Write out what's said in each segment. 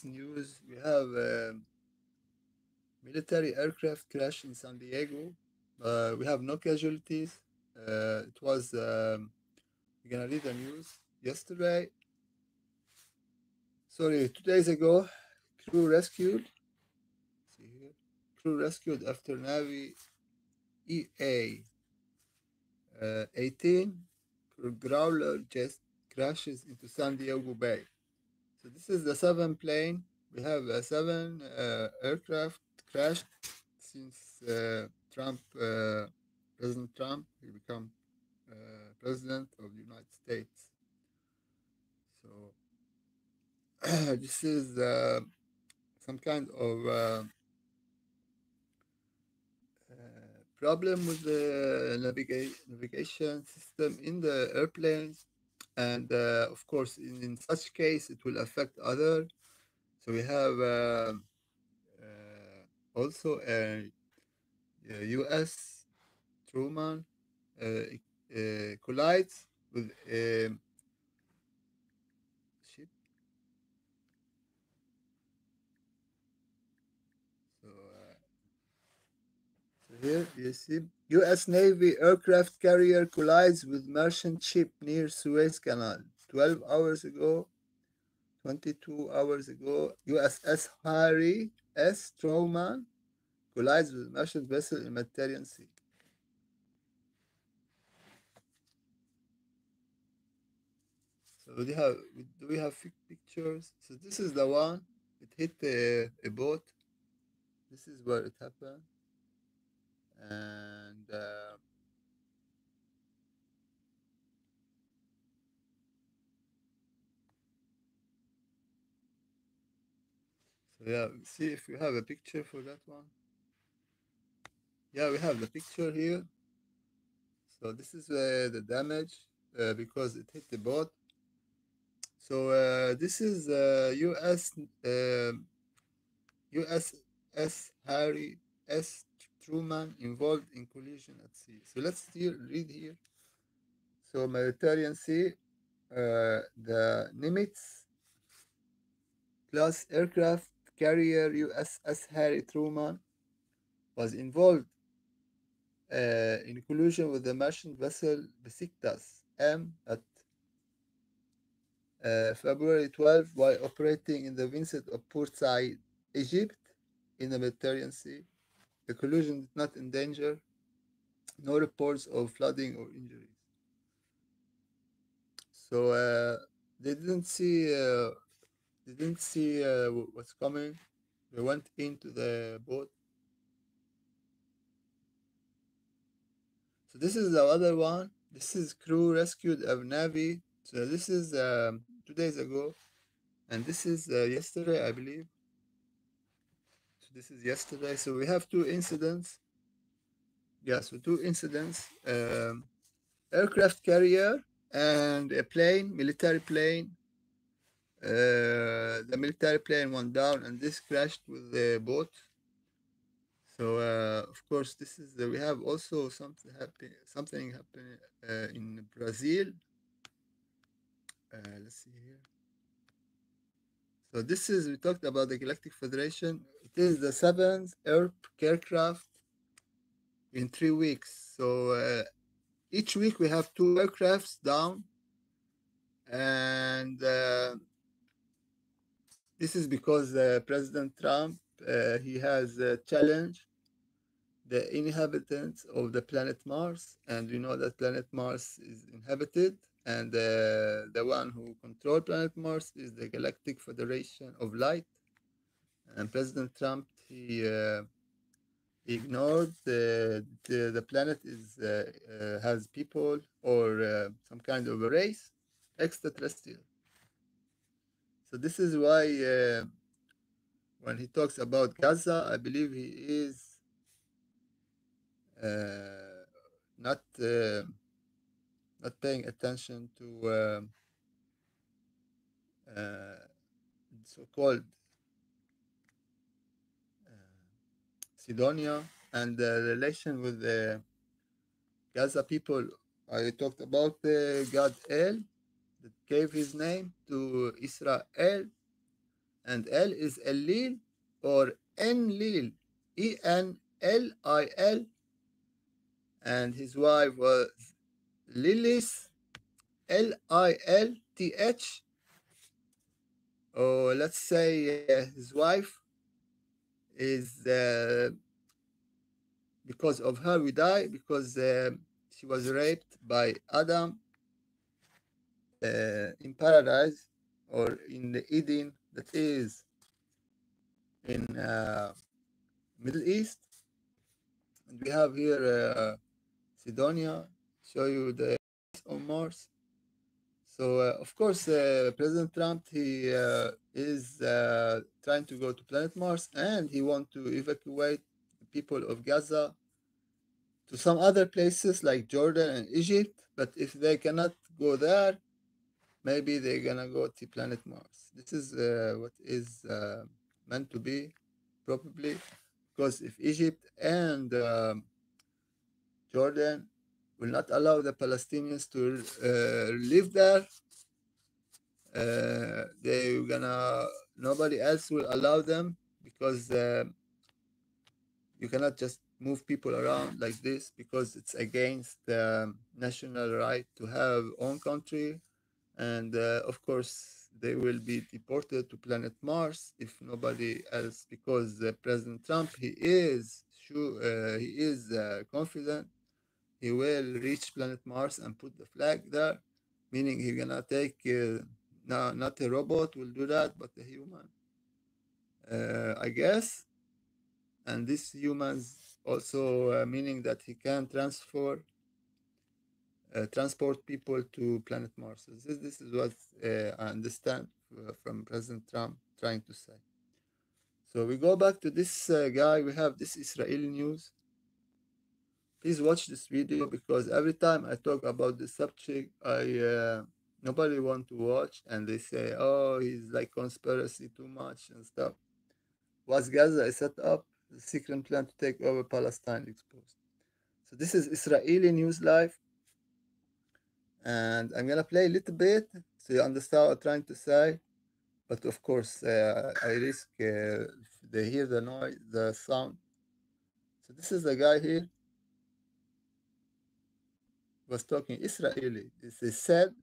news, we have military aircraft crash in San Diego. We have no casualties. It was, we're gonna read the news yesterday. Sorry, 2 days ago, crew rescued. See here, crew rescued after Navy EA 18 growler jet crashes into San Diego Bay. So this is the seven plane. We have seven aircraft crashed since President Trump, he become president of the United States. So this is some kind of problem with the navigation system in the airplanes, and of course, in such case, it will affect other. So we have also a U.S. Truman collides with a ship. So here you see U.S. Navy aircraft carrier collides with merchant ship near Suez Canal. 12 hours ago, 22 hours ago, USS Harry S. Truman collides with merchant vessel in Mediterranean Sea. So do we have pictures? So this is the one. It hit a boat. This is where it happened, and so yeah. See if you have a picture for that one. Yeah, we have the picture here. So this is the damage because it hit the boat. So this is USS Harry S. Truman involved in collision at sea. So let's read here. So Mediterranean Sea, the Nimitz class aircraft carrier USS Harry Truman was involved in collision with the merchant vessel Besiktas M at February 12 while operating in the Vincent of Port Said, Egypt, in the Mediterranean Sea. The collision did not endanger, no reports of flooding or injuries. So they didn't see what's coming. They went into the boat. So this is the other one. This is crew rescued of Navy. So this is 2 days ago, and this is yesterday, I believe. So this is yesterday. So we have two incidents. Yeah, so two incidents. Aircraft carrier and a plane, military plane. The military plane went down, and this crashed with the boat. So of course, this is we have also something happening in Brazil. Let's see here. So this is we talked about the Galactic Federation. It is the seventh aircraft in 3 weeks. So each week we have two aircrafts down, and this is because President Trump he has challenged the inhabitants of the planet Mars, and we know that planet Mars is inhabited, and the one who controls planet Mars is the Galactic Federation of Light. And President Trump he ignored the planet has people or some kind of a race, extraterrestrial. So this is why when he talks about Gaza, I believe he is not not paying attention to so-called Sidonia and the relation with the Gaza people. I talked about the God El that gave his name to Israel. and L is Elil or Enlil, Enlil, and his wife was Lilis, Lilth, or let's say his wife is because of her we die because she was raped by Adam in paradise or in the Eden that is in Middle East. And we have here Sidonia show you the on Mars. So of course, President Trump he is trying to go to planet Mars, and he want to evacuate the people of Gaza to some other places like Jordan and Egypt. But if they cannot go there, maybe they're gonna go to planet Mars. This is what is meant to be, probably, because if Egypt and Jordan will not allow the Palestinians to live there, they're gonna nobody else will allow them because you cannot just move people around like this because it's against the national right to have own country, and of course they will be deported to planet Mars if nobody else, because President Trump he is confident he will reach planet Mars and put the flag there, meaning he's gonna take no, not a robot will do that, but a human, I guess. And this humans also meaning that he can transport people to planet Mars. So this is what I understand from President Trump trying to say. So we go back to this guy. We have this Israeli news. Please watch this video because every time I talk about the subject, I nobody want to watch, and they say, "Oh, he's like conspiracy too much and stuff." Was Gaza set up? The secret plan to take over Palestine exposed. So this is Israeli news live, and I'm gonna play a little bit so you understand what I'm trying to say. But of course, I risk if they hear the noise, the sound. So this is the guy here was talking Israeli. This is said.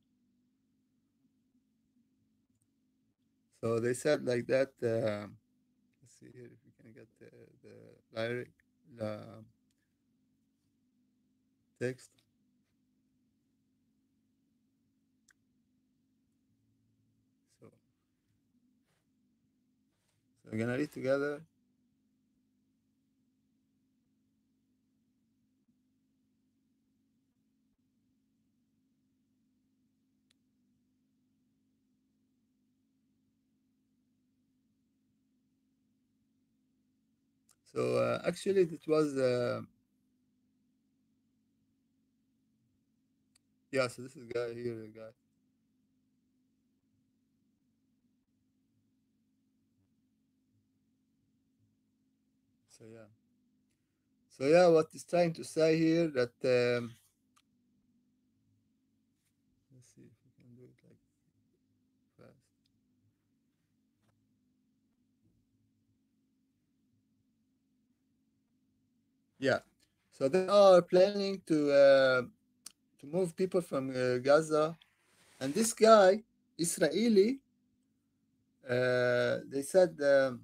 So they said like that. Let's see here if we can get the lyric, the text. So we're gonna read together. So actually, it was yeah. So this is guy here, the guy. So yeah. So yeah, what is trying to say here that let's see if we can do it like fast. Yeah. So they are planning to move people from Gaza, and this guy, Israeli, they said that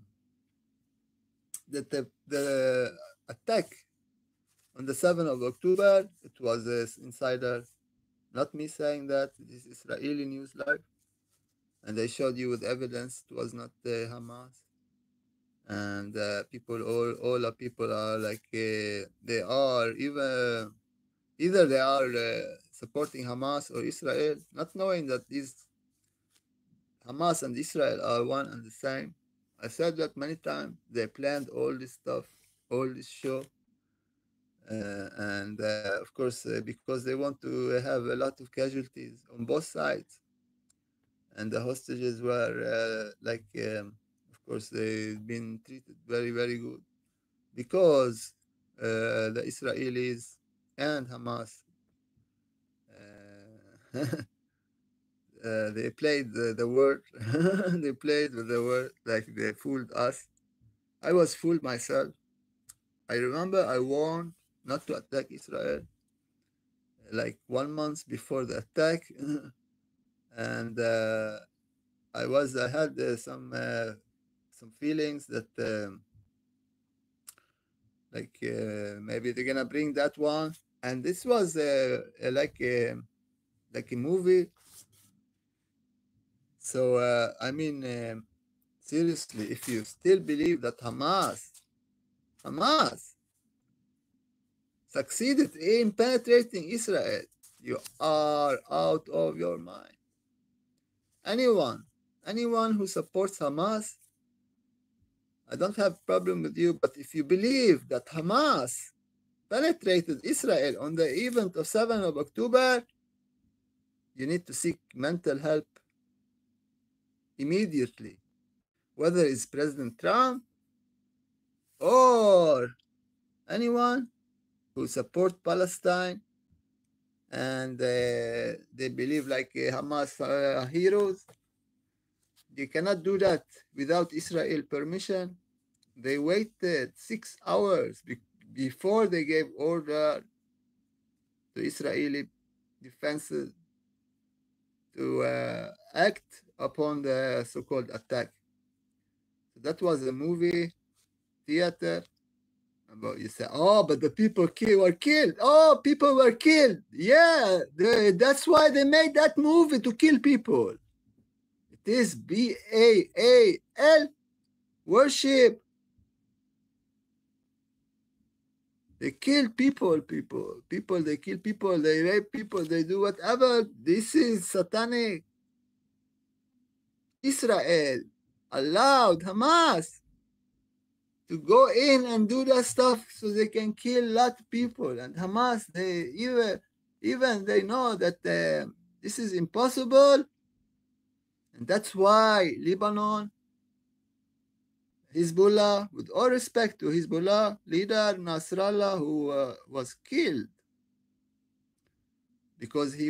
the attack on the 7th of October, it was an insider, not me saying that. This is Israeli news live, and they showed you with evidence it was not Hamas. And people, all the people are like they are either they are supporting Hamas or Israel, not knowing that these Hamas and Israel are one and the same. I said that many times. They planned all this stuff, all this show, and of course, because they want to have a lot of casualties on both sides, and the hostages were of course, they've been treated very, very good because the Israelis and Hamas they played the word. They played with the word like they fooled us. I was fooled myself. I remember I warned not to attack Israel like 1 month before the attack, and I had some feelings that maybe they're gonna bring that one, and this was like a movie. So I mean, seriously, if you still believe that Hamas succeeded in penetrating Israel, you are out of your mind. Anyone, anyone who supports Hamas, I don't have problem with you, but if you believe that Hamas penetrated Israel on the event of 7th of October, you need to seek mental help immediately, whether it's President Trump or anyone who support Palestine and they believe like Hamas heroes. They cannot do that without Israel permission. They waited 6 hours before they gave order to Israeli defenses to act upon the so-called attack. So that was a movie theater about you say, oh, but the people were killed. Oh, people were killed. Yeah, that's why they made that movie to kill people. It is BAAL worship. They kill people. They kill people. They rape people. They do whatever. This is satanic. Israel allowed Hamas to go in and do that stuff so they can kill a lot of people. And Hamas, they even they know that this is impossible. And that's why Lebanon, Hezbollah, with all respect to Hezbollah leader Nasrallah, who was killed because he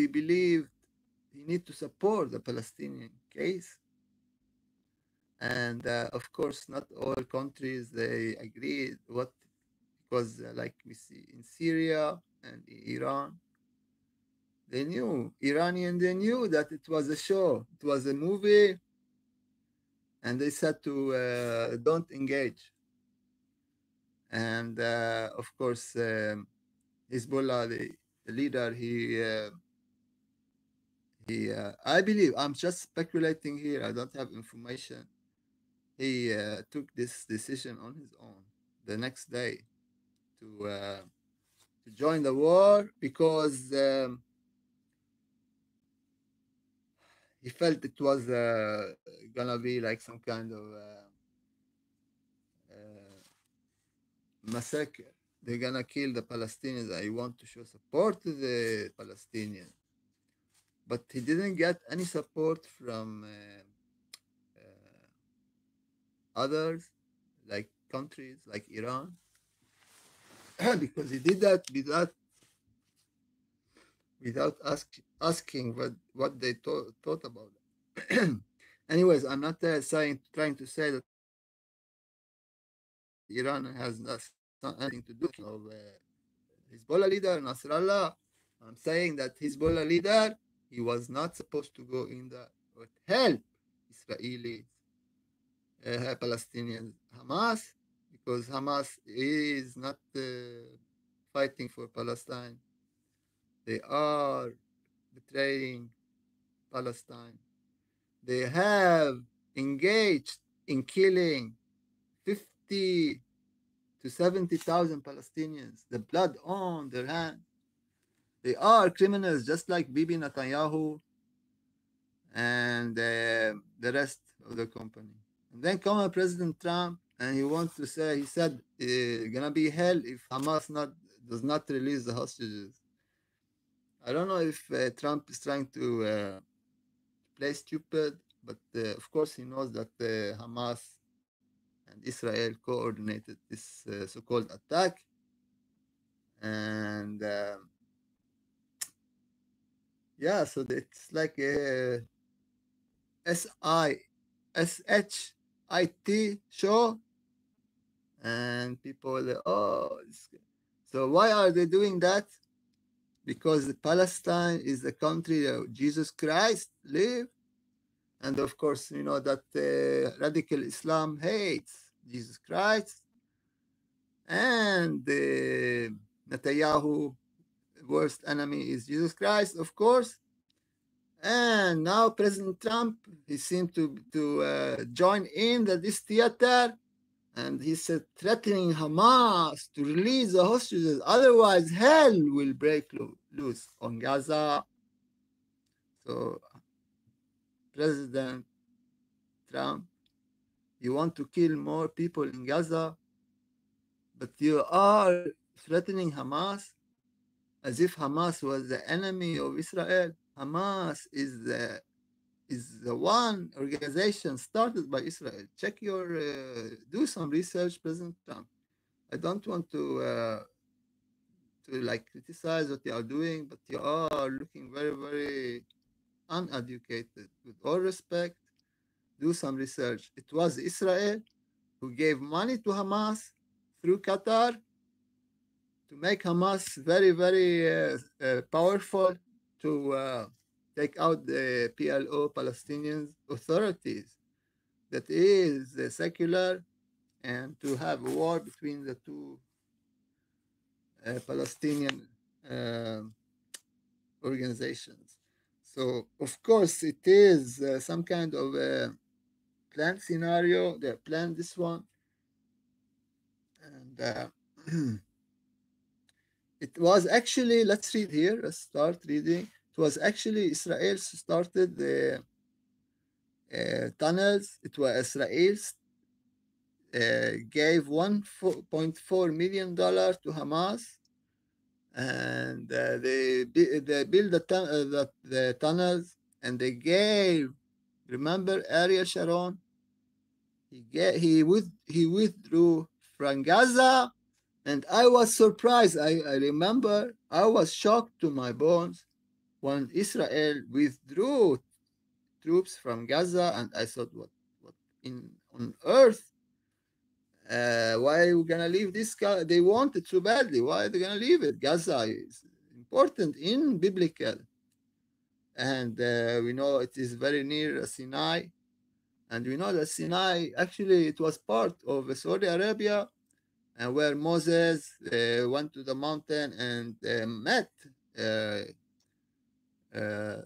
believed he need to support the Palestinian case. And of course, not all countries they agreed what because like we see in Syria and Iran, they knew they knew that it was a show, it was a movie, and they said to don't engage. And of course, Hezbollah, the leader, I believe I'm just speculating here. I don't have information. He took this decision on his own the next day to join the war because he felt it was gonna be like some kind of massacre. They're gonna kill the Palestinians. I want to show support to the Palestinians, but he didn't get any support from others, like countries like Iran, because he did that without asking what they thought about it. Anyways, I'm not trying to say that Iran has anything to do with Hezbollah leader Nasrallah. I'm saying that Hezbollah leader, he was not supposed to go in there but help Israeli Palestinian Hamas, because Hamas is not fighting for Palestine. They are betraying Palestine. They have engaged in killing 50 to 70,000 Palestinians, the blood on their hands. They are criminals just like Bibi Netanyahu and the rest of the company. And then comes President Trump, and he said, gonna be hell if Hamas does not release the hostages. I don't know if Trump is trying to play stupid, but of course he knows that Hamas and Israel coordinated this so-called attack, and Yeah, so it's like a SHIT show, and people, oh, so why are they doing that? Because Palestine is the country that Jesus Christ lived, and of course, you know that radical Islam hates Jesus Christ, and Netanyahu worst enemy is Jesus Christ, of course. And now President Trump, he seemed to join in this theater, and he said threatening Hamas to release the hostages, otherwise hell will break loose on Gaza. So President Trump, you want to kill more people in Gaza, but you are threatening Hamas as if Hamas was the enemy of Israel. Hamas is the one organization started by Israel. Check your, do some research, President Trump. I don't want to like criticize what you are doing, but you are looking very, very uneducated. With all respect, do some research. It was Israel who gave money to Hamas through Qatar to make Hamas very, very powerful to take out the PLO Palestinian authorities that is secular, and to have a war between the two Palestinian uh, organizations. So, of course, it is some kind of a planned scenario. They planned this one, and it was actually, let's read here, let's start reading. It was actually Israel started the tunnels. It was Israel gave $1.4 million to Hamas, and they built the tunnels, and they gave. Remember Ariel Sharon? He withdrew from Gaza, and I was surprised. I remember I was shocked to my bones when Israel withdrew troops from Gaza, and I thought, what in on earth? Why are we gonna leave this guy? They want it so badly. Why are they gonna leave it? Gaza is important in biblical, and we know it is very near Sinai, and we know that Sinai actually it was part of Saudi Arabia, and where Moses went to the mountain and met uh, uh,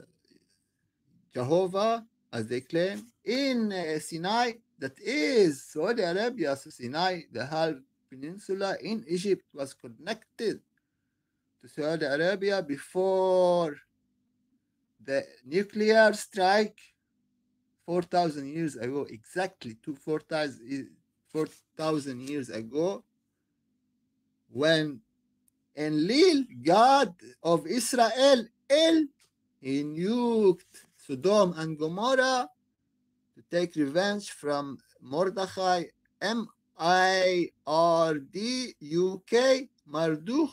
Jehovah, as they claim, in Sinai, that is Saudi Arabia. So Sinai, the whole peninsula in Egypt, was connected to Saudi Arabia before the nuclear strike 4,000 years ago, exactly 4,000 years ago, when Enlil, God of Israel, he nuked Sodom and Gomorrah to take revenge from Mordechai, Mirduk, Marduk,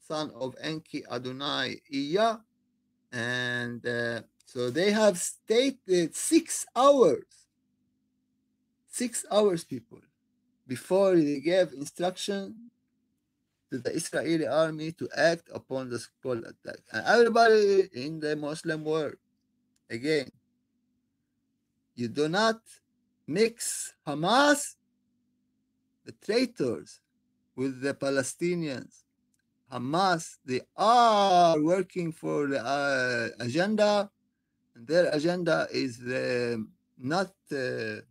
son of Enki Adonai Iya. And so they have stated 6 hours, people, before they gave instruction to the Israeli army to act upon the skull attack. And everybody in the Muslim world, again, you do not mix Hamas, the traitors, with the Palestinians. Hamas, they are working for the agenda, and their agenda is not to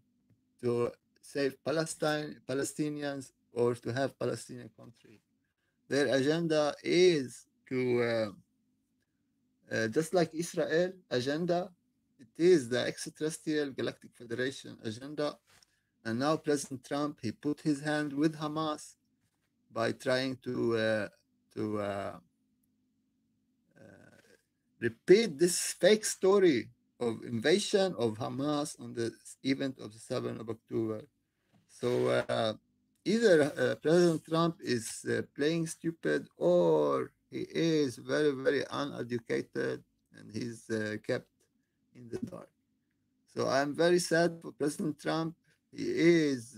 save Palestinians, or to have Palestinian country. Their agenda is to, just like Israel agenda, it is the extraterrestrial galactic federation agenda. And now President Trump, he put his hand with Hamas by trying to repeat this fake story of invasion of Hamas on the event of the 7th of October. So either President Trump is playing stupid, or He is very, very uneducated, and he's kept in the dark. So I'm very sad for President Trump. He is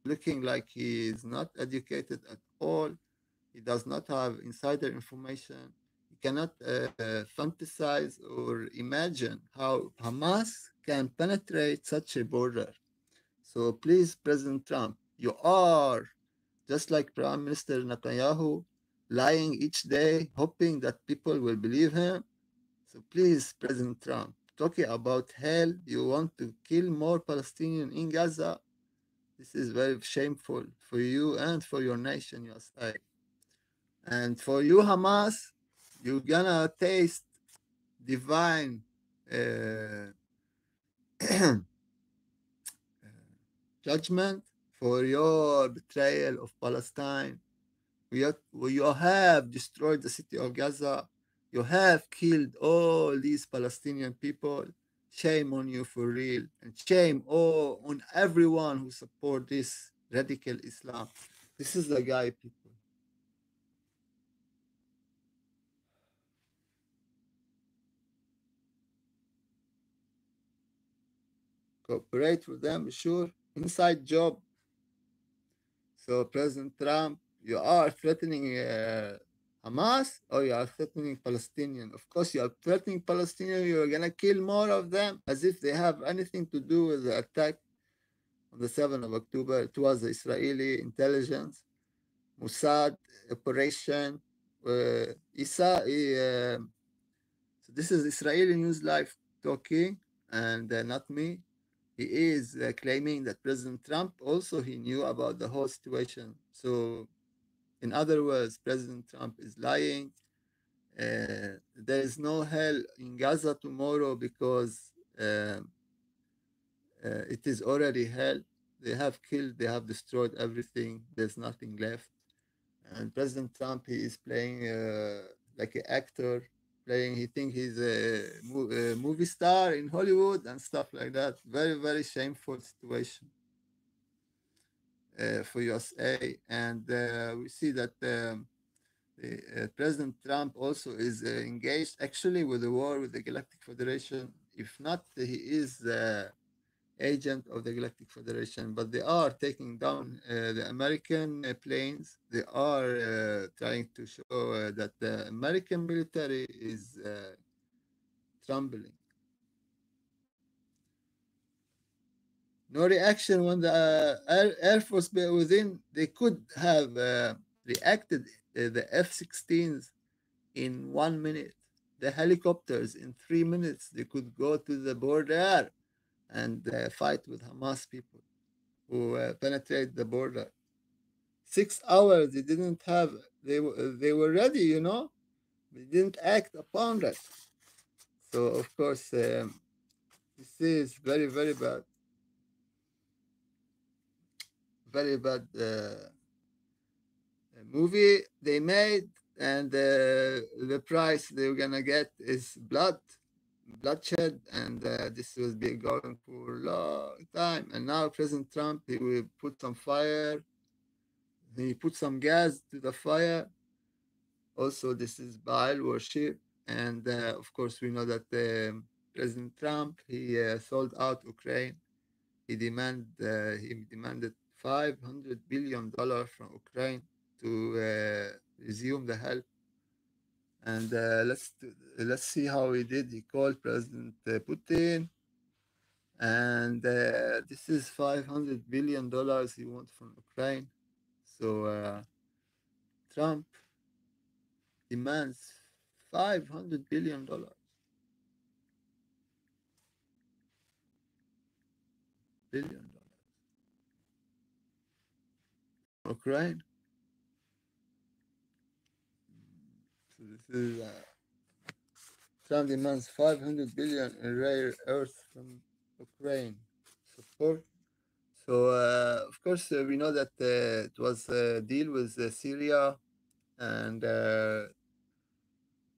looking like he is not educated at all. He does not have insider information. He cannot fantasize or imagine how Hamas can penetrate such a border. So please, President Trump, you are just like Prime Minister Netanyahu, lying each day, hoping that people will believe him. So please, President Trump, talking about hell, you want to kill more Palestinians in Gaza. This is very shameful for you and for your nation, USA. And for you, Hamas, you're gonna taste divine uh, judgment for your betrayal of Palestine. You have destroyed the city of Gaza. You have killed all these Palestinian people. Shame on you for real. And shame on everyone who support this radical Islam. This is the guy, people. Cooperate with them, sure. Inside job. So President Trump, you are threatening Hamas or you are threatening Palestinian. Of course, you are threatening Palestinian. You are gonna kill more of them as if they have anything to do with the attack on the 7th of October. It was the Israeli intelligence, Mossad operation. So this is Israeli News Live talking, and not me. He is claiming that President Trump also he knew about the whole situation. So in other words, President Trump is lying. There is no hell in Gaza tomorrow because it is already hell. They have killed, they have destroyed everything. There's nothing left. And President Trump, he is playing like an actor, playing. He think he's a movie star in Hollywood and stuff like that. Very, very shameful situation for USA. And we see that. President Trump also is engaged actually with the war with the Galactic Federation. If not, he is the agent of the Galactic Federation, but they are taking down the American planes. They are trying to show that the American military is trembling. No reaction when the Air Force within, they could have reacted the F-16s in 1 minute. The helicopters in 3 minutes they could go to the border and fight with Hamas people who penetrate the border. 6 hours they didn't have. They were ready, They didn't act upon that. So of course this is very very bad, very bad movie they made, and the price they're gonna get is bloodshed, and this will be going for a long time. And now President Trump, he will put some fire, he put some gas to the fire. Also, this is Baal worship, and of course, we know that President Trump he sold out Ukraine. He demanded $500 billion from Ukraine to resume the help. And let's see how he did. He called President Putin, and this is $500 billion he wants from Ukraine. So Trump demands $500 billion Ukraine. So this is Trump demands 500 billion in rare earth from Ukraine support. So of course we know that it was a deal with Syria, and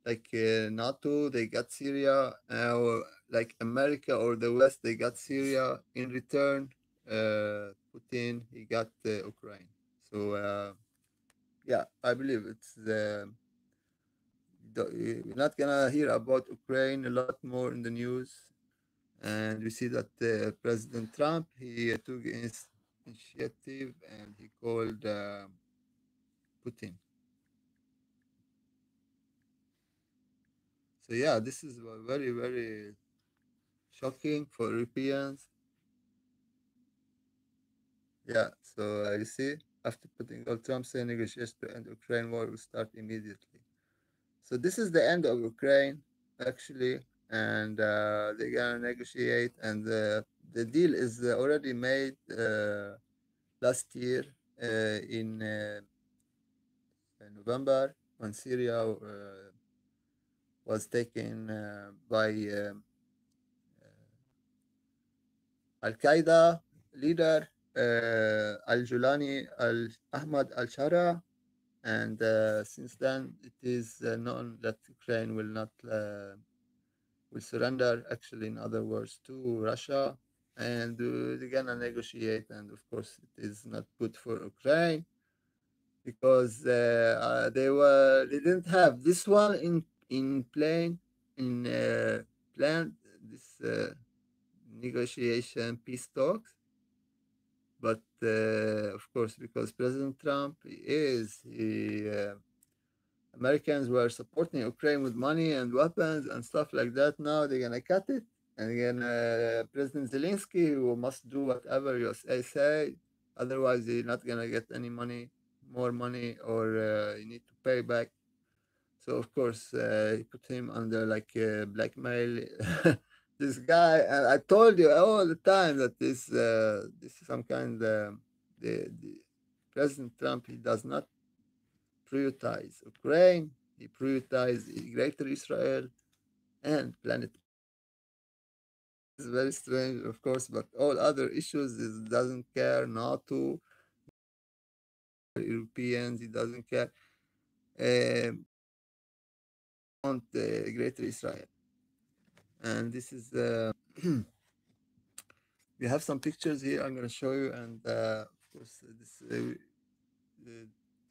like NATO, they got Syria, or like America or the West, they got Syria. In return, Putin, he got Ukraine. So Yeah, I believe it's we're not gonna hear about Ukraine a lot more in the news, and we see that President Trump he took initiative and he called Putin. So yeah, this is very very shocking for Europeans. Yeah, so you see, after putting all Trump saying negotiations to end Ukraine war will start immediately. So this is the end of Ukraine, actually, and they're gonna negotiate, and the deal is already made last year in November when Syria was taken by Al Qaeda leader Al Julani Al Ahmad Al Shara, and since then it is known that Ukraine will surrender, actually, in other words, to Russia, and they're gonna negotiate. And of course, it is not good for Ukraine because they didn't have this one in plane in plan this negotiation peace talks. But of course, because President Trump is Americans were supporting Ukraine with money and weapons and stuff like that. Now they're gonna cut it, and again, President Zelensky who must do whatever USA say, otherwise you're not gonna get any money, more money, or you need to pay back. So of course, he put him under like blackmail. This guy, and I told you all the time that this is some kind the President Trump he does not prioritize Ukraine, he prioritizes Greater Israel and planet. It's very strange, of course, but all other issues he doesn't care. NATO, Europeans, he doesn't care. Want Greater Israel, and this is we have some pictures here. I'm gonna show you, and of course this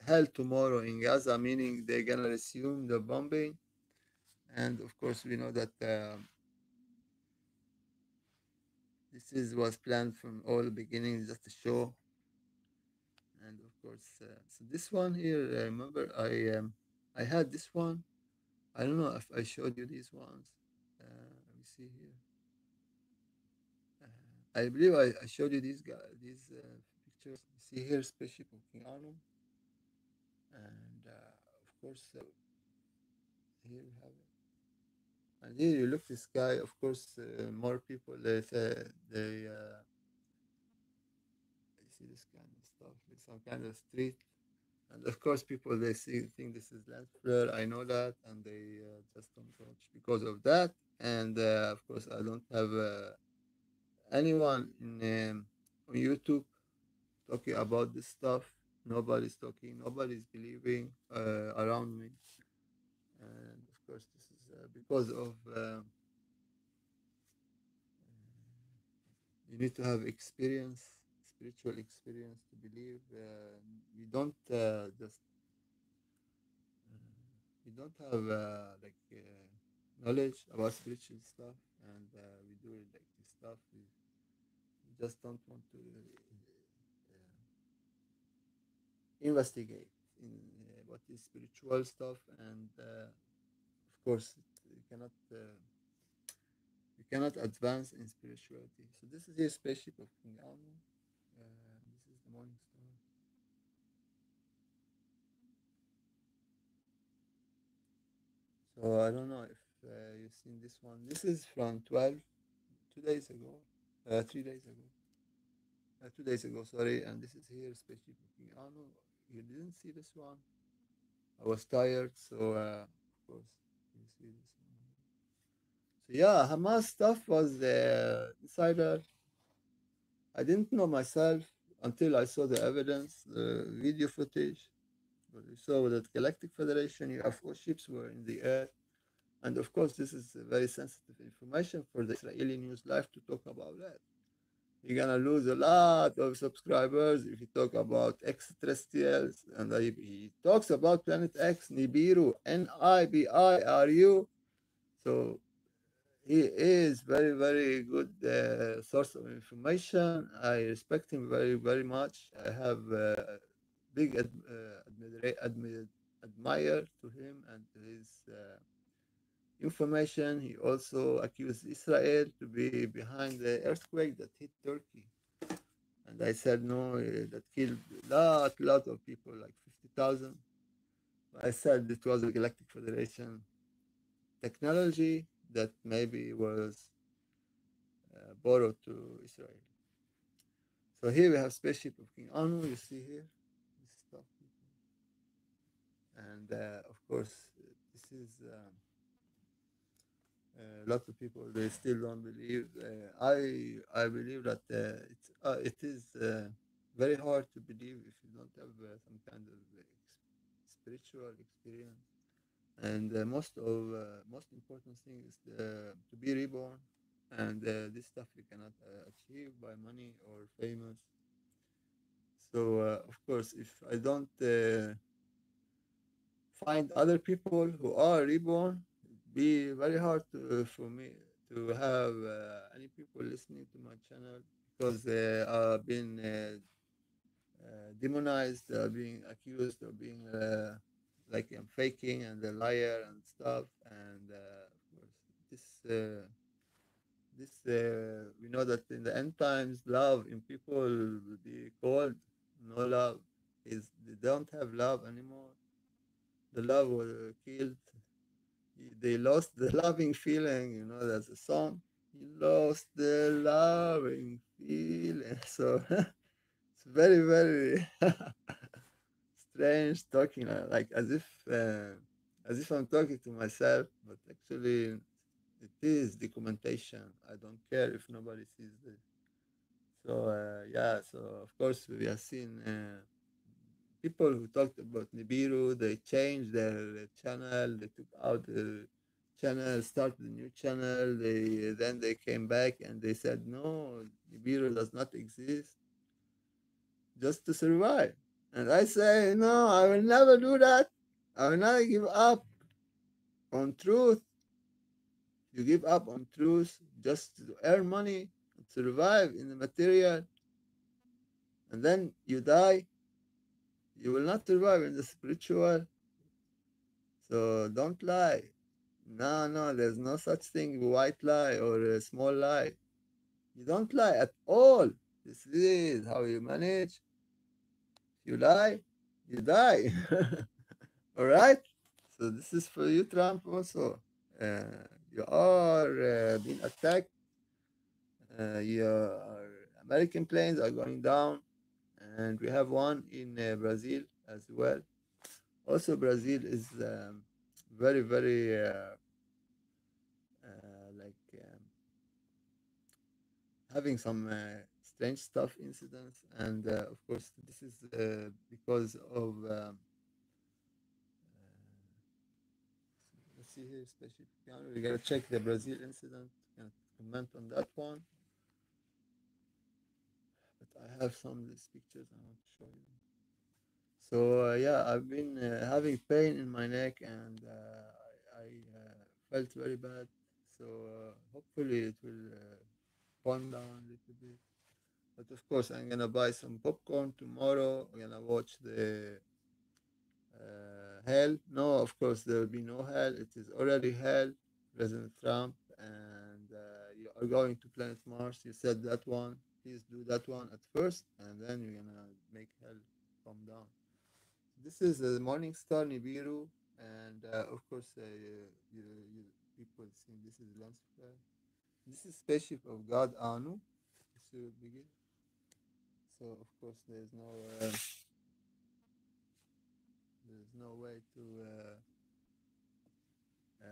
hell tomorrow in Gaza, meaning they're gonna resume the bombing, and of course we know that. This is was planned from all the beginning, just a show. And of course, so this one here, remember I had this one. I don't know if I showed you these ones. Let me see here. I believe I showed you these pictures. You see here, spaceship of King Arno, and of course here we have it. And here you look this guy. Of course, more people they say they see this kind of stuff, like some kind of street. And of course, people they think this is land flare. I know that, and they just don't watch because of that. And of course, I don't have anyone on YouTube talking about this stuff. Nobody's talking. Nobody's believing around me. And of course, this is because of you need to have experience, spiritual experience to believe. You don't just we don't have knowledge about spiritual stuff, and we do it like this stuff. We just don't want to investigate in what is spiritual stuff, and of course, you cannot advance in spirituality. So this is the spaceship of King Almo. This is the morning star. So I don't know if you've seen this one. This is from 2 days ago, 3 days ago, 2 days ago, sorry. And this is here, spaceship looking. Oh no, you didn't see this one. I was tired, so of course you see this one. So yeah, Hamas stuff was insider. I didn't know myself until I saw the evidence, the video footage. But we saw that Galactic Federation UFO ships were in the air. And of course, this is very sensitive information for the Israeli news life to talk about that. you're gonna lose a lot of subscribers if you talk about extraterrestrials. And he talks about Planet X, Nibiru, Nibiru. So he is very, very good source of information. I respect him very, very much. I have big admire to him and to his information. He also accused Israel to be behind the earthquake that hit Turkey. And I said no, that killed lot of people, like 50,000. I said it was a Galactic Federation technology that maybe was borrowed to Israel. So here we have spaceship of King Anu. You see here this stuff, and of course this is a lot of people they still don't believe. I believe that it is very hard to believe if you don't have some kind of spiritual experience. And most important thing is to be reborn, and this stuff you cannot achieve by money or famous. So of course, if I don't find other people who are reborn, it'd be very hard for me to have any people listening to my channel because they are being demonized, being accused of being like I'm faking and a liar and stuff. And of course, this we know that in the end times, love in people will be cold. No love is they don't have love anymore. The love was killed. They lost the loving feeling. You know, there's a song. You lost the loving feeling. So it's very, very strange talking like as if I'm talking to myself, but actually it is documentation. I don't care if nobody sees this. So yeah, so of course we have seen people who talked about Nibiru. They changed their channel. They took out the channel, started a new channel. They came back and they said no, Nibiru does not exist, just to survive. And I say no, I will never do that. I will not give up on truth. You give up on truth just to earn money and survive in the material, and then you die. You will not survive in the spiritual. So don't lie. No, no, there's no such thing, white lie or a small lie. You don't lie at all. This is how you manage. You lie, you die. All right? So this is for you, Trump, also. You are being attacked. Your American planes are going down, and we have one in Brazil as well. Also, Brazil is very, very like having some strange stuff incidents, and of course, this is because of. Let's see here, especially piano. We gotta check the Brazil incident. Can comment on that one. But I have some of these pictures I want to show you. So yeah, I've been having pain in my neck, and I felt very bad. So hopefully it will calm down a little bit. But of course, I'm gonna buy some popcorn tomorrow. I'm gonna watch the hell. No, of course there will be no hell. It is already hell, President Trump, and you are going to planet Mars. You said that one. Please do that one at first, and then you're gonna make hell come down. This is the Morning Star Nibiru, and of course, you people see this is lens flare. This is spaceship of God Anu. This will begin. So of course, there's no way uh,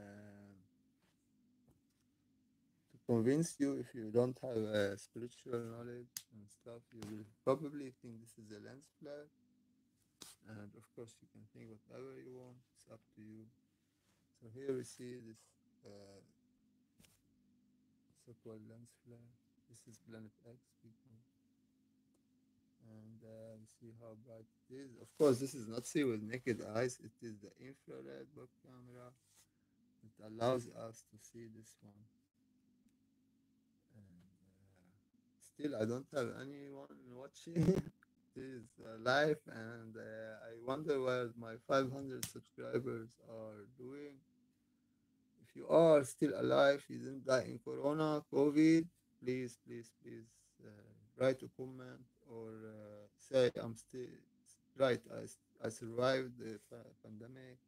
to convince you if you don't have spiritual knowledge and stuff. You will probably think this is a lens flare, and of course, you can think whatever you want. It's up to you. So here we see this so-called lens flare. This is Planet X, people. And see how bright it is. Of course, this is not see with naked eyes. It is the infrared book camera. It allows us to see this one. And still, I don't have anyone watching. It is live, and I wonder what my 500 subscribers are doing. If you are still alive, you didn't die in Corona, COVID, please, please, please write a comment or say I'm still right. I survived the pandemic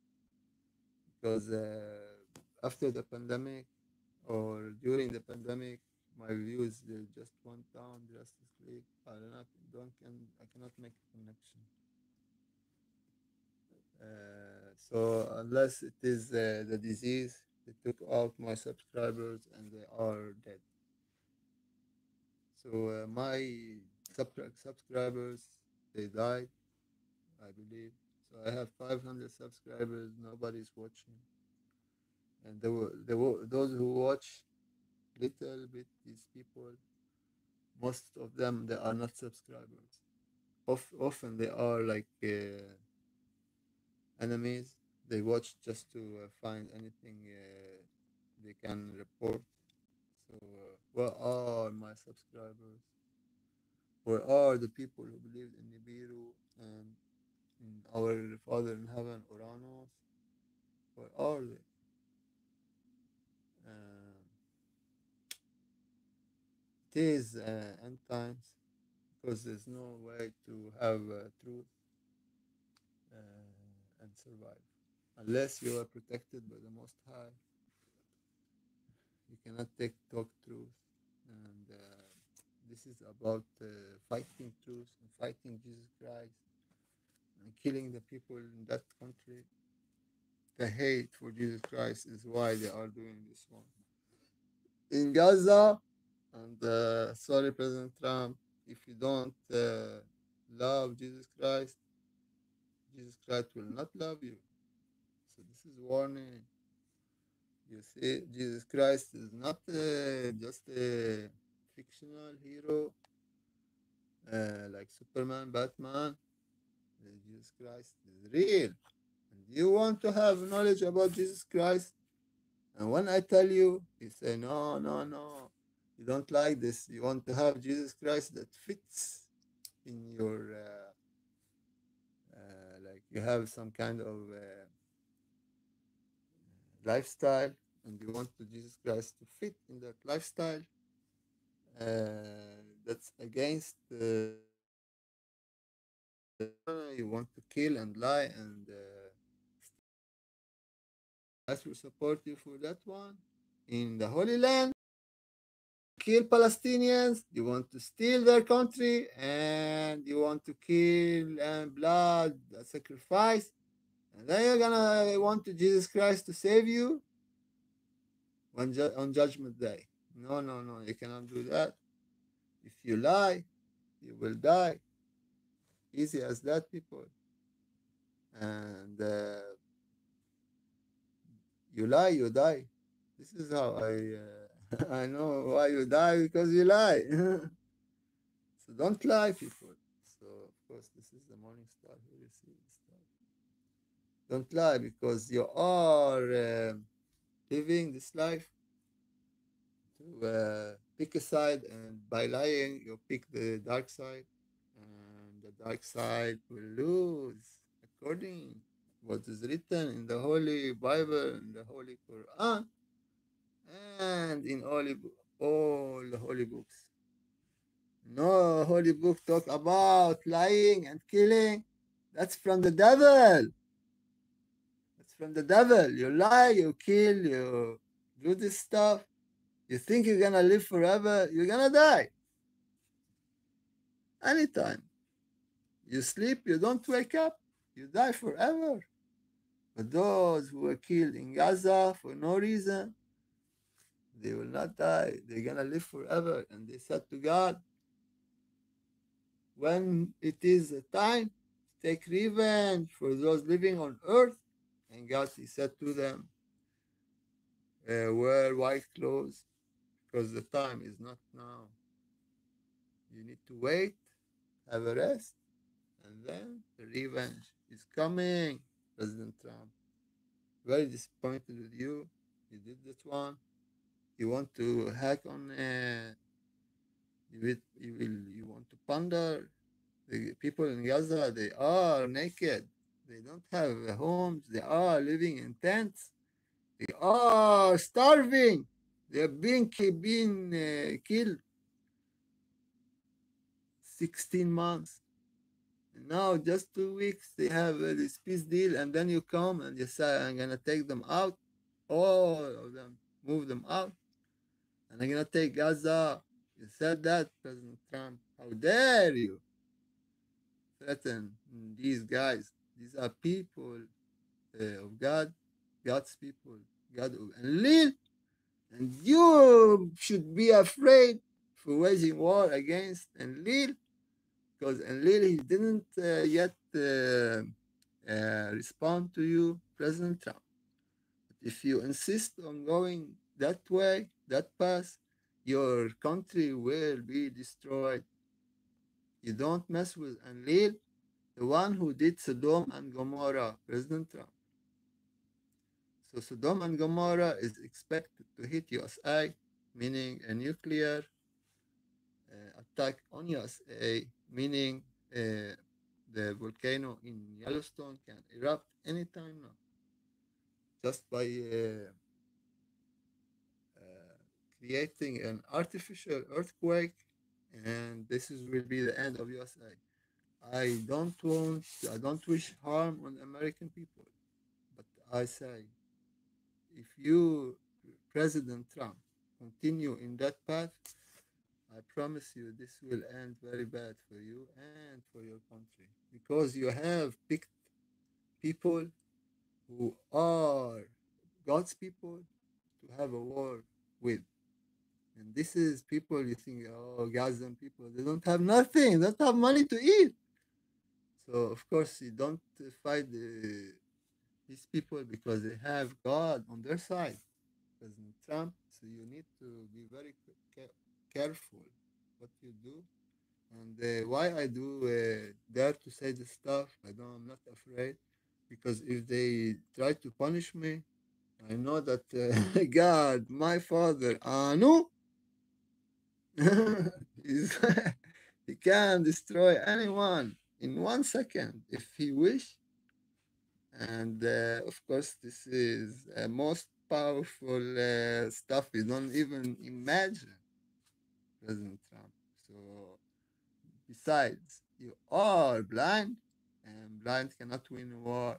because after the pandemic or during the pandemic, my views just went down drastically. I cannot make a connection. So unless it is the disease, they took out my subscribers and they are dead. So my subscribers, they died, I believe. So I have 500 subscribers. Nobody's watching, and those who watch little bit, these people, most of them they are not subscribers. Often they are like enemies. They watch just to find anything they can report. So, where are my subscribers? Where are the people who believed in Nibiru and in our Father in heaven, Uranus? Where are they? Uh, it is end times because there's no way to have truth and survive unless you are protected by the Most High. You cannot talk truth, and this is about fighting truth and fighting Jesus Christ and killing the people in that country. The hate for Jesus Christ is why they are doing this one in Gaza. And sorry, President Trump, if you don't love Jesus Christ will not love you. So this is warning. You see, Jesus Christ is not just a fictional hero like Superman, Batman. Jesus Christ is real. And you want to have knowledge about Jesus Christ? And when I tell you, you say, no, no, no. You don't like this. You want to have Jesus Christ that fits in your, like you have some kind of lifestyle and you want to Jesus Christ to fit in that lifestyle. That's against you want to kill and lie and Christ will support you for that one. In the Holy Land, kill Palestinians, you want to steal their country, and you want to kill and blood, sacrifice, and then you're gonna want to Jesus Christ to save you on Judgment Day. No, no, no, you cannot do that. If you lie, you will die. Easy as that, people. And you lie, you die. This is how I know why you die because you lie. So don't lie, people. So of course this is the morning star. Here you see the star. Don't lie because you are living this life to pick a side, and by lying you pick the dark side, and the dark side will lose according what is written in the Holy Bible, in the Holy Quran, and in all the holy books. No holy book talk about lying and killing. That's from the devil. That's from the devil. You lie, you kill, you do this stuff. You think you're gonna live forever, you're gonna die. Anytime. You sleep, you don't wake up, you die forever. But those who were killed in Gaza for no reason, they will not die. They're gonna live forever. And they said to God, when it is a time to take revenge for those living on earth, and God, he said to them, wear white clothes because the time is not now. You need to wait, have a rest, and then the revenge is coming. President Trump, very disappointed with you. You did that one. You want to hack on. You want to plunder the people in Gaza. They are naked. They don't have homes. They are living in tents. They are starving. They are being killed 16 months. And now, just 2 weeks, they have this peace deal, and then you come and you say, I'm going to take them out, all of them, move them out, and I'm going to take Gaza. You said that, President Trump. How dare you threaten these guys? These are people of God, God's people, God of Enlil, and you should be afraid for waging war against Enlil, because Enlil, he didn't yet respond to you, President Trump. But if you insist on going that way, that path, your country will be destroyed. You don't mess with Enlil, the one who did Sodom and Gomorrah, President Trump. So Sodom and Gomorrah is expected to hit USA, meaning a nuclear attack on USA, meaning the volcano in Yellowstone can erupt anytime now, just by creating an artificial earthquake, and will be the end of USA. I don't wish harm on American people, but I say, if you, President Trump, continue in that path, I promise you this will end very bad for you and for your country, because you have picked people who are God's people to have a war with. And this is people you think, oh, Gazan people, they don't have nothing, they don't have money to eat. So, of course, you don't fight these people because they have God on their side, President Trump. So, you need to be very careful what you do. And why I do dare to say this stuff, I'm not afraid, because if they try to punish me, I know that God, my father, Anu, he's he can destroy anyone in 1 second if he wish. And of course, this is most powerful stuff you don't even imagine, President Trump. So besides, you are blind, and blind cannot win a war.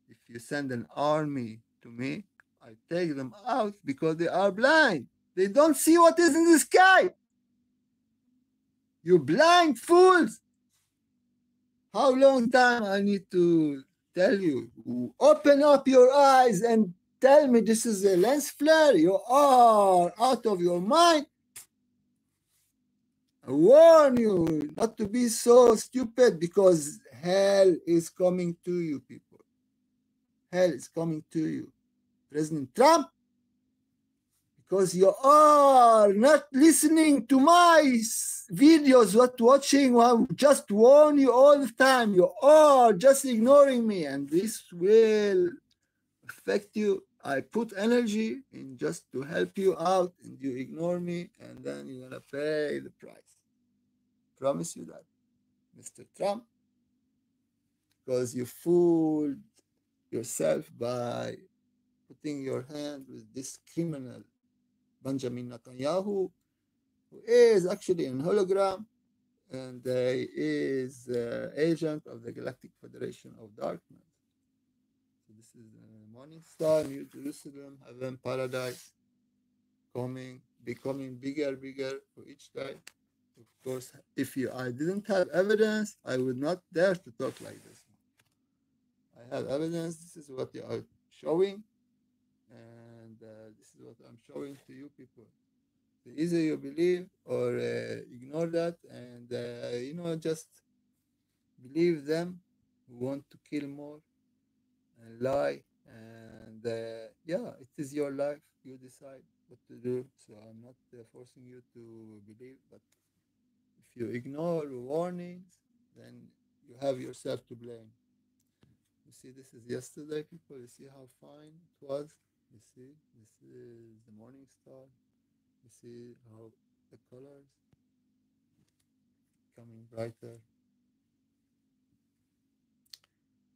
If you send an army to me, I take them out because they are blind. They don't see what is in the sky. You blind fools! How long time I need to tell you? Open up your eyes and tell me this is a lens flare. You are out of your mind. I warn you not to be so stupid, because hell is coming to you, people. Hell is coming to you. President Trump, because you are not listening to my videos, what watching, I just warn you all the time. You are just ignoring me, and this will affect you. I put energy in just to help you out, and you ignore me, and then you're gonna pay the price. Promise you that, Mr. Trump, because you fooled yourself by putting your hand with this criminal Benjamin Netanyahu, who is actually an hologram, and he is agent of the Galactic Federation of Darkness. So this is Morning Star, New Jerusalem, Heaven, Paradise, becoming bigger for each day. Of course, if I didn't have evidence, I would not dare to talk like this. I have evidence. This is what you are showing, and this is what I'm showing to you people. So either you believe or ignore that, and just believe them who want to kill more and lie. And yeah, it is your life. You decide what to do. So I'm not forcing you to believe, but If you ignore warnings, then you have yourself to blame. You see, this is yesterday, people. You see how fine it was. You see, this is the morning star. You see how the colors coming brighter.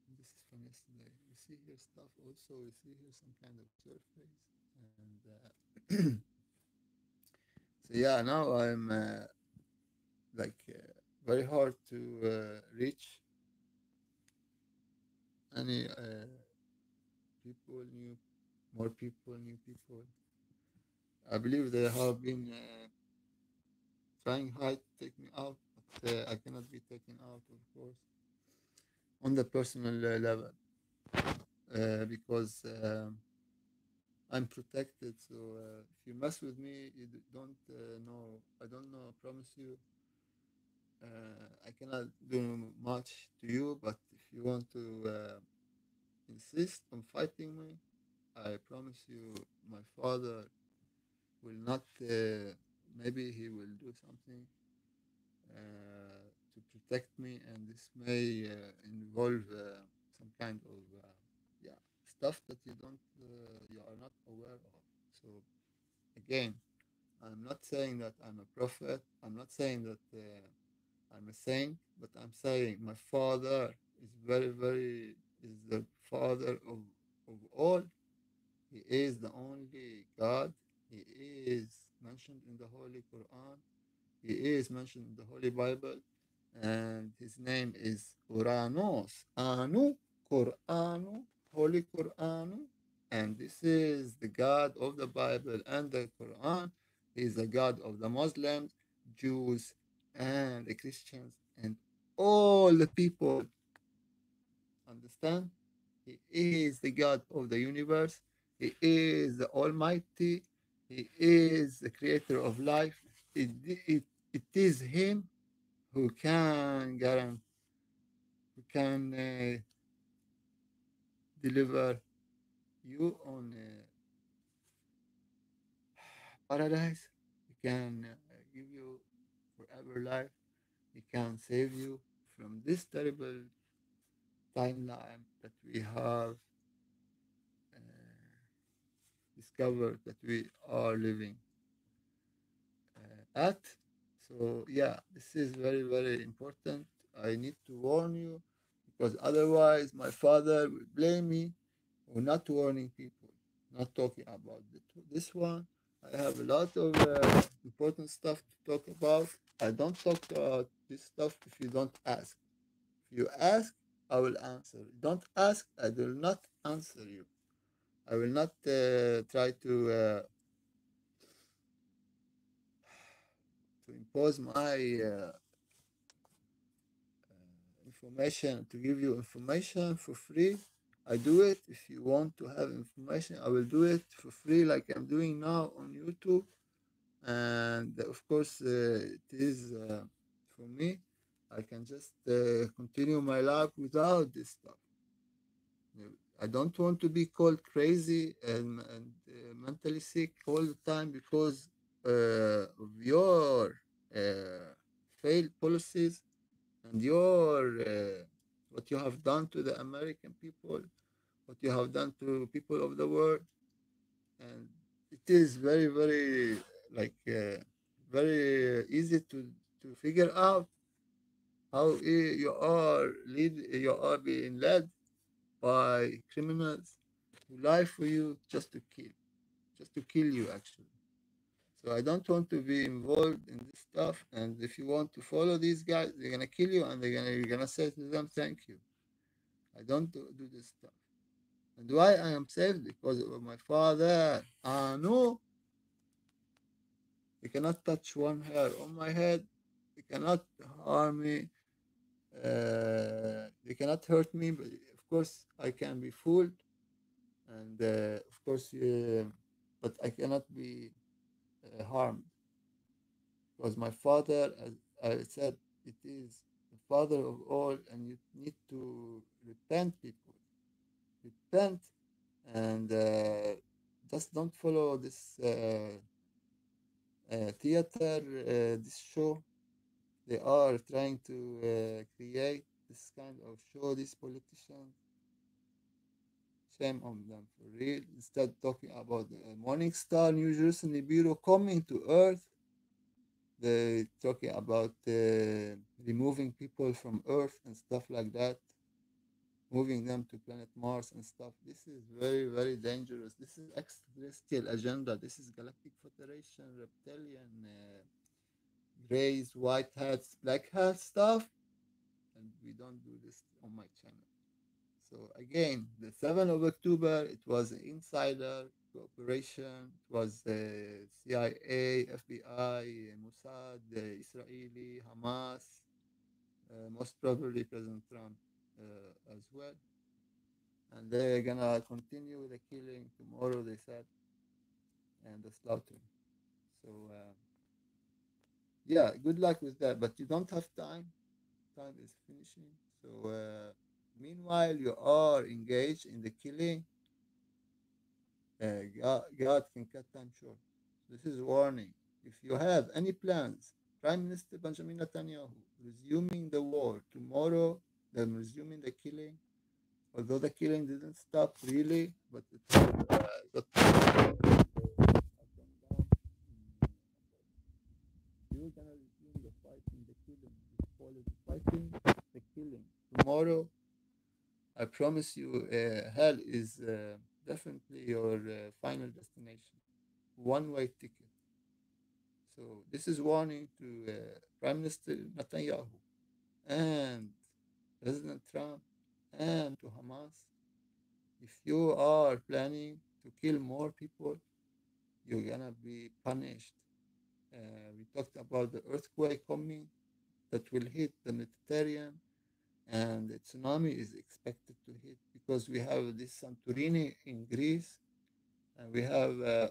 This is from yesterday. You see here stuff also. You see here some kind of surface. And so yeah, now I'm like very hard to reach any people, more people, new people. I believe they have been trying hard to take me out, but I cannot be taken out, of course, on the personal level because I'm protected. So if you mess with me, you don't know. I don't know. I promise you, I cannot do much to you. But if you want to insist on fighting me, I promise you, my father will not. Maybe he will do something to protect me, and this may involve some kind of yeah stuff that you are not aware of. So again, I'm not saying that I'm a prophet. I'm not saying that I'm a saint, but I'm saying my father is is the father of all. He is the only God. He is mentioned in the Holy Quran. He is mentioned in the Holy Bible, and his name is Uranos, Anu, Quranu, Holy Quranu, and this is the God of the Bible and the Quran. He is the God of the Muslims, Jews, and the Christians, and all the people. Understand? He is the God of the universe. He is the Almighty. He is the creator of life. It is Him who can guarantee, who can deliver you on paradise. He can give you forever life. He can save you from this terrible timeline that we have discovered that we are living at. So yeah, this is very, very important. I need to warn you because otherwise my father will blame me for not warning people, not talking about this one. I have a lot of important stuff to talk about. I don't talk about this stuff if you don't ask. If you ask, I will answer. Don't ask, I will not answer you. I will not try to impose my information, to give you information for free. I do it. If you want to have information, I will do it for free, like I'm doing now on YouTube. And of course, it is for me. I can just continue my life without this stuff. I don't want to be called crazy and mentally sick all the time because of your failed policies and your what you have done to the American people, what you have done to people of the world, and it is very, very like very easy to figure out how you are being led by criminals who lie for you just to kill you actually. So I don't want to be involved in this stuff. And if you want to follow these guys, they're gonna kill you, and you're gonna say to them, "Thank you." I don't do this stuff. And why I am saved? Because of my father. No, you cannot touch one hair on my head. You cannot harm me. They cannot hurt me. But of course, I can be fooled, and of course, but I cannot be harmed because my father, as I said, it is the father of all, and you need to repent, people. Repent and just don't follow this theater, this show. They are trying to create this kind of show. These politicians, shame on them for real. Instead talking about the morning star, New Jerusalem Nibiru coming to Earth, they talking about removing people from Earth and stuff like that, moving them to planet Mars and stuff. This is very, very dangerous. This is extraterrestrial agenda. This is Galactic Federation, reptilian, grays, white hats, black hats stuff. And we don't do this on my channel. So again, the 7th of October, it was an insider cooperation. It was CIA, FBI, Mossad, Israeli, Hamas, most probably President Trump as well. And they're gonna continue the killing tomorrow, they said, and the slaughtering. So yeah, good luck with that. But you don't have time. Time is finishing. So meanwhile, you are engaged in the killing. God can cut time short. This is a warning. If you have any plans, Prime Minister Benjamin Netanyahu resuming the war tomorrow, then resuming the killing, although the killing didn't stop really, but it got gone down. You're gonna resume the fighting, the killing. We call it fighting, the killing. Tomorrow, I promise you, hell is definitely your final destination. One-way ticket. So this is warning to Prime Minister Netanyahu and President Trump and to Hamas. If you are planning to kill more people, you're gonna be punished. We talked about the earthquake coming that will hit the Mediterranean, and the tsunami is expected to hit because we have this Santorini in Greece, and we have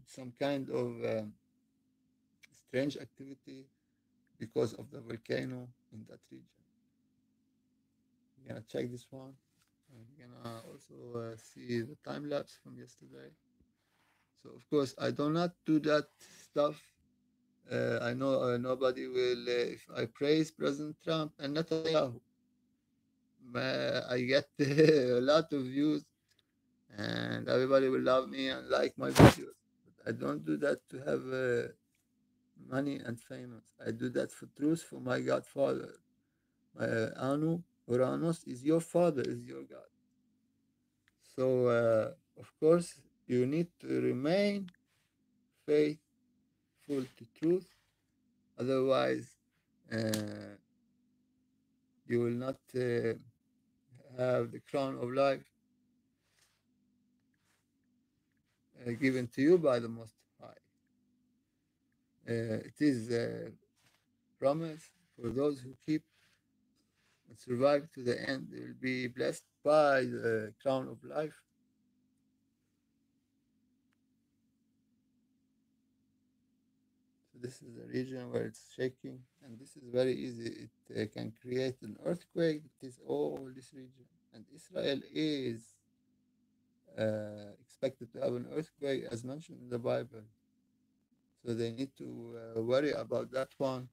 some kind of strange activity because of the volcano in that region. We're gonna check this one. And we're gonna also see the time lapse from yesterday. So of course I do not do that stuff. I know nobody will. If I praise President Trump and Netanyahu, I get a lot of views, and everybody will love me and like my videos. But I don't do that to have money and famous. I do that for truth, for my Godfather. Anu, Uranus is your father, is your God. So, of course, you need to remain faithful to truth. Otherwise, uh, you will not have the crown of life given to you by the Most High. It is a promise for those who keep and survive to the end. They will be blessed by the crown of life. So this is a region where it's shaking, and this is very easy. It can create an earthquake. It is all this region, and Israel is expected to have an earthquake, as mentioned in the Bible. So they need to worry about that one.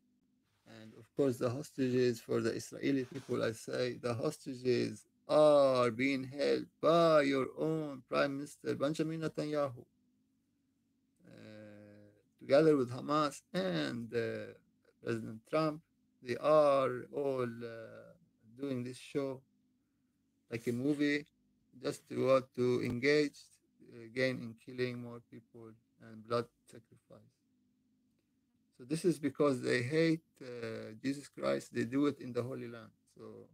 And of course, the hostages for the Israeli people, I say, the hostages are being held by your own Prime Minister Benjamin Netanyahu, together with Hamas and President Trump. They are all doing this show like a movie, just to want to engage again in killing more people and blood sacrifice. So this is because they hate Jesus Christ. They do it in the Holy Land. So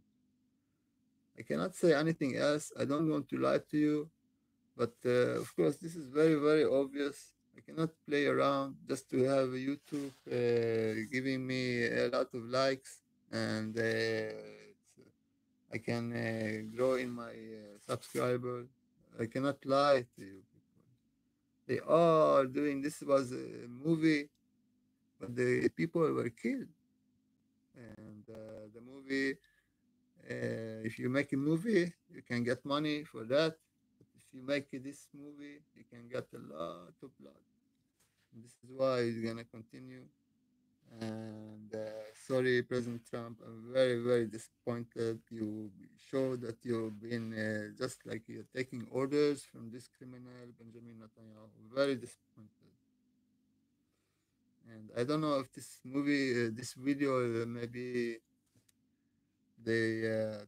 I cannot say anything else. I don't want to lie to you, but of course this is very, very obvious. I cannot play around just to have YouTube giving me a lot of likes, and I can grow in my subscriber. I cannot lie to you people. They are doing this was a movie, but the people were killed. And the movie, if you make a movie, you can get money for that. But if you make this movie, you can get a lot of blood. And this is why it's gonna continue. And sorry, President Trump, I'm very, very disappointed. You show that you've been just like you're taking orders from this criminal, Benjamin Netanyahu. Very disappointed. And I don't know if this movie, this video, maybe they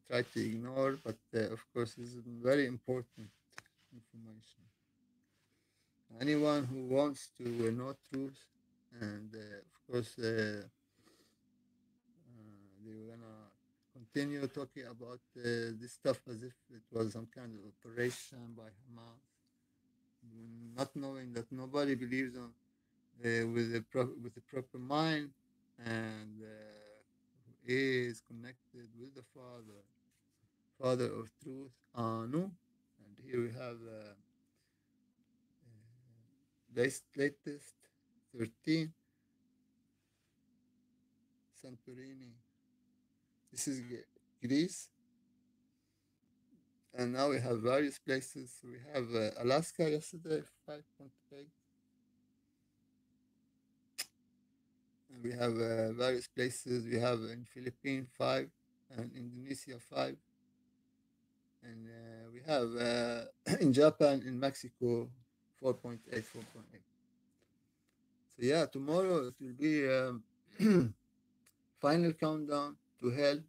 try to ignore, but of course, it's very important information. Anyone who wants to know truth, and of course, they're gonna continue talking about this stuff as if it was some kind of operation by Hamas, not knowing that nobody believes on with the proper mind and is connected with the Father of Truth, Anu. And here we have latest 13 Santorini. This is Greece. And now we have various places. We have Alaska yesterday, 5.8. And we have various places. We have in Philippines 5 and Indonesia 5. And we have in Japan, in Mexico, 4.8, 4.8. So yeah, tomorrow it will be final countdown to hell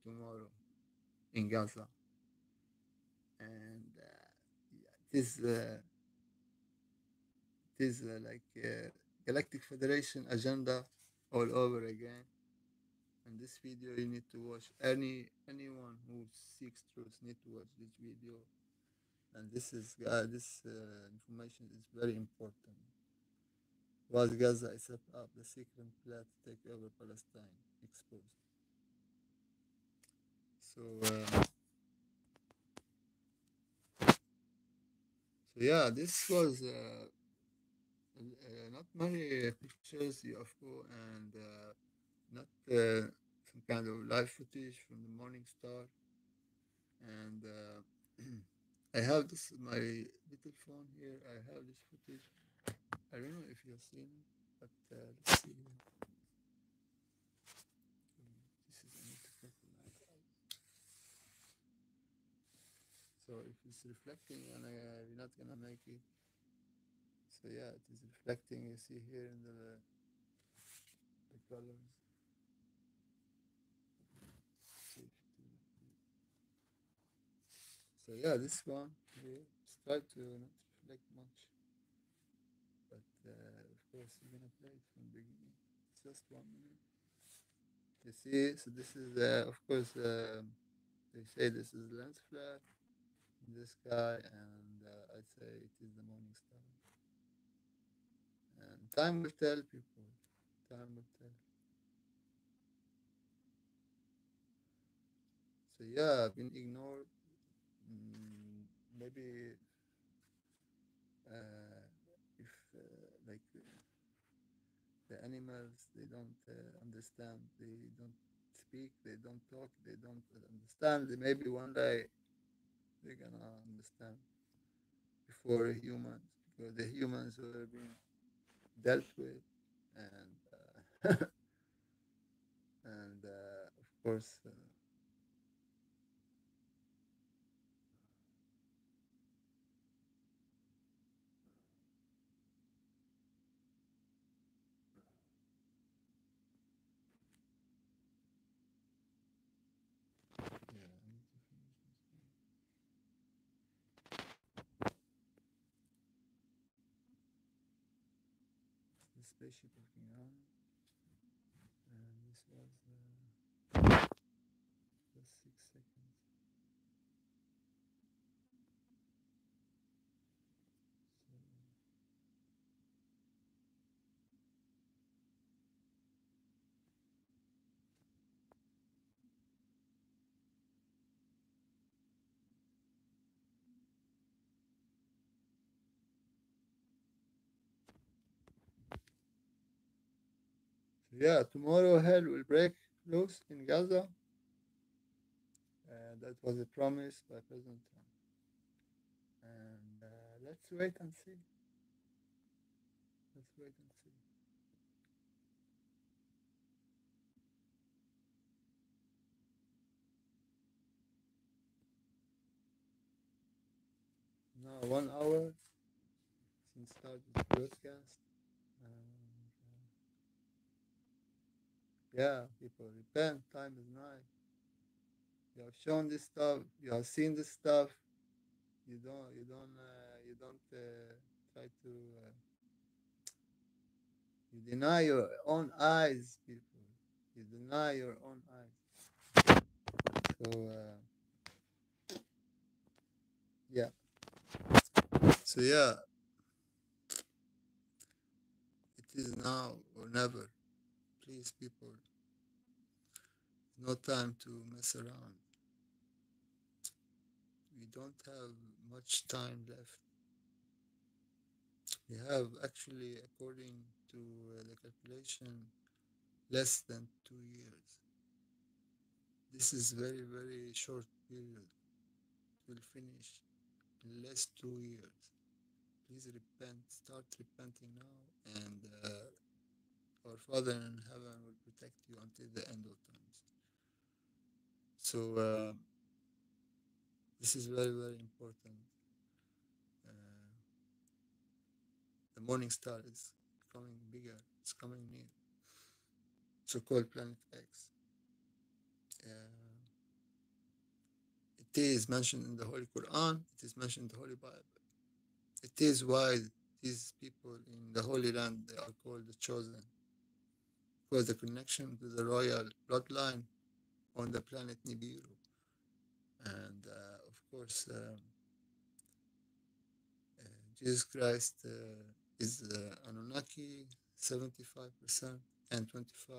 tomorrow in Gaza. And yeah, it is like Galactic Federation agenda all over again. And this video you need to watch. Anyone who seeks truth need to watch this video. And this information is very important. Was Gaza is set up the secret plan to take over Palestine exposed. So yeah, this was not many pictures, UFO, and not some kind of live footage from the Morning Star. And I have this my little phone here. I have this footage. I don't know if you've seen it, but let's see. This is I need to focus my eyes. So if it's reflecting, and we're not gonna make it. So yeah, it is reflecting. You see here in the colors. So yeah, this one here start to not reflect much, but of course you're gonna play it from the beginning. It's just 1 minute. You see, so this is of course they say this is lens flare in the sky, and I say it is the morning star. And time will tell, people. Time will tell. So yeah, been ignored. Maybe if like the animals, they don't understand, they don't speak, they don't talk, they don't understand. Maybe one day they're gonna understand before humans, because the humans were being dealt with, and and of course, yeah, I need to finish the spaceship looking around, and this was just 6 seconds. So yeah, tomorrow hell will break loose in Gaza. That was a promise by President Trump. And let's wait and see. Let's wait and see. 1 hour since start this broadcast. And yeah, people, repent. Time is nigh. You have shown this stuff. You have seen this stuff. You don't try to. You deny your own eyes, people. You deny your own eyes. Yeah. So yeah, it is now or never. Please, people, no time to mess around. We don't have much time left. We have actually, according to the calculation, less than 2 years. This is very, very short period. It will finish in less 2 years. Please repent. Start repenting now, and our Father in heaven will protect you until the end of times. So this is very, very important. The morning star is becoming bigger. It's coming near. So-called Planet X. It is mentioned in the Holy Quran. It is mentioned in the Holy Bible. It is why these people in the Holy Land, they are called the chosen, because the connection to the royal bloodline on the planet Nibiru. And of course, Jesus Christ is Anunnaki, 75%, and 25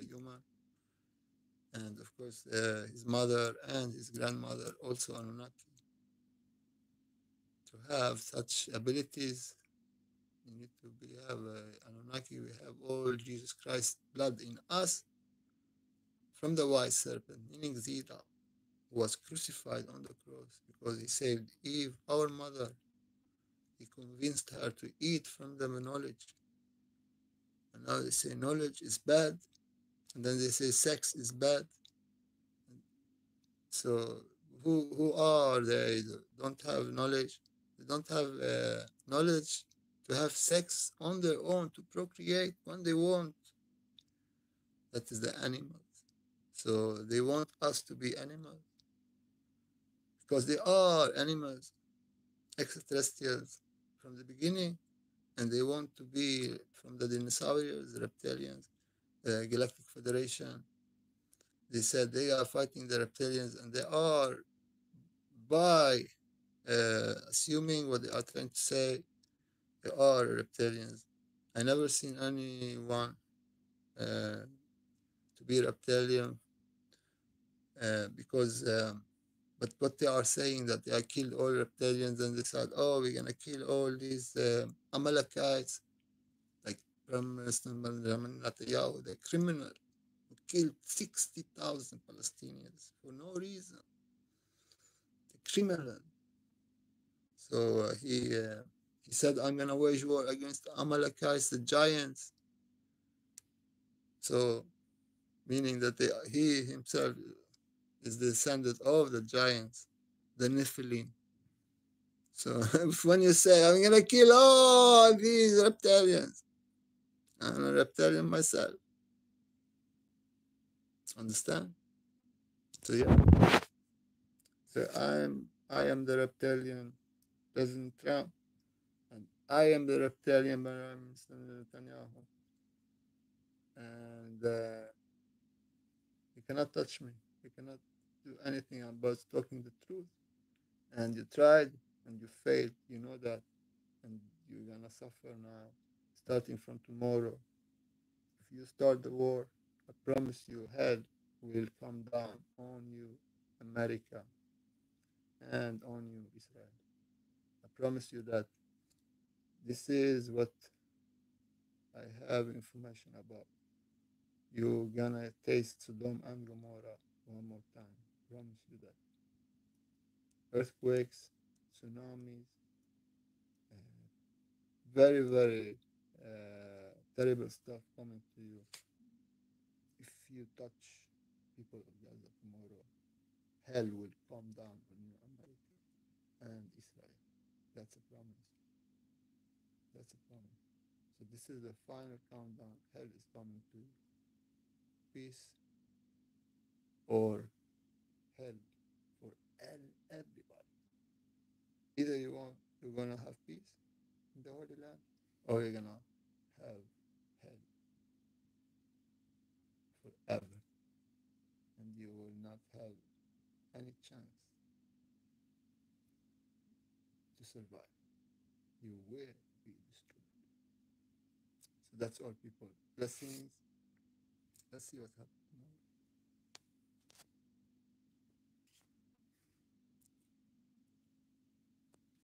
human. And of course, his mother and his grandmother also Anunnaki. To have such abilities, you need to have Anunnaki. We have all Jesus Christ blood in us from the white serpent, meaning Zira, who was crucified on the cross because he saved Eve, our mother. He convinced her to eat from the knowledge. And now they say knowledge is bad, and then they say sex is bad. So who are they? Don't have knowledge. They don't have knowledge to have sex on their own, to procreate when they want. That is the animals. So they want us to be animals because they are animals, extraterrestrials from the beginning, and they want to be from the dinosaurs, the reptilians, the Galactic Federation. They said they are fighting the reptilians, and they are, by assuming what they are trying to say, they are reptilians. I never seen anyone to be reptilian because but what they are saying that they killed all reptilians, and they said, oh, we're gonna kill all these Amalekites, like Prime Minister Benjamin Netanyahu, the criminal who killed 60,000 Palestinians for no reason, the criminal. So he said, I'm gonna wage war against the Amalekites, the giants. So meaning that he himself is the descendant of the giants, the Nephilim. So when you say, I'm going to kill all these reptilians, I'm a reptilian myself. Understand? So yeah. So I am the reptilian President Trump, and I am the reptilian Mr. Netanyahu. And you cannot touch me. You cannot do anything about talking the truth. And you tried and you failed. You know that. And you're gonna suffer now, starting from tomorrow. If you start the war, I promise you, hell will come down on you, America, and on you, Israel. I promise you that. This is what I have information about. You're gonna taste Sodom and Gomorrah one more time. I promise you that. Earthquakes, tsunamis, uh, very, very terrible stuff coming to you. If you touch people of Gaza tomorrow, hell will come down on you, America and Israel. That's a promise. That's a promise. So this is the final countdown. Hell is coming to you. Peace or hell for everybody. Either you're gonna have peace in the Holy Land, or you're gonna have hell forever, and you will not have any chance to survive. You will be destroyed. So that's all, people. Blessings. Let's see what happens.